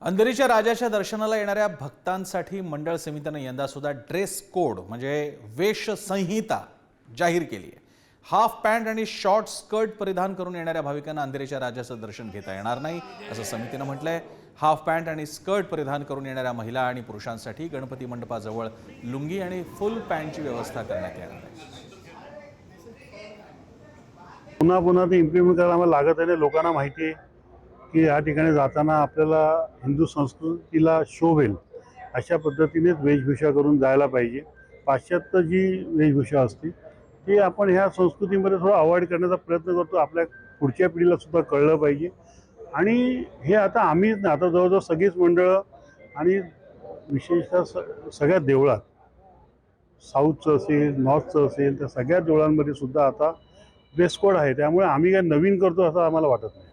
अंधेरीच्या राजाच्या दर्शनाला येणाऱ्या भक्तांसाठी मंडळ समितीने यंदा सुद्धा ड्रेस कोड म्हणजे वेश संहिता जाहीर केली आहे। हाफ पॅन्ट आणि शॉर्ट स्कर्ट परिधान करून येणाऱ्या भाविकांना अंधेरीच्या राजाचं दर्शन घेता येणार नाही असं समितीने म्हटलंय। हाफ पॅन्ट आणि स्कर्ट परिधान करून येणाऱ्या महिला आणि पुरुषांसाठी गणपती मंडपाजवळ लुंगी आणि फुल पॅन्टची व्यवस्था करण्यात येणार आहे। पुन्हा ते इम्प्लिमेंट करायला आम्हाला लागत आहे। लोकांना माहिती आहे की या ठिकाणी जाताना आपल्याला हिंदू संस्कृतीला शोभेल अशा पद्धतीनेच वेशभूषा करून जायला पाहिजे। पाश्चात्य जी वेशभूषा असते ती आपण ह्या संस्कृतीमध्ये थोडं अवॉइड करण्याचा प्रयत्न करतो। आपल्या पुढच्या पिढीला सुद्धा कळलं पाहिजे। आणि हे आता आम्हीच नाही, आता जवळजवळ सगळीच मंडळं आणि विशेषतः सगळ्या देवळात, साऊथचं असेल, नॉर्थचं असेल, त्या सगळ्या देवळांमध्ये सुद्धा आता ड्रेस कोड आहे। त्यामुळे आम्ही काय नवीन करतो असं आम्हाला वाटत नाही।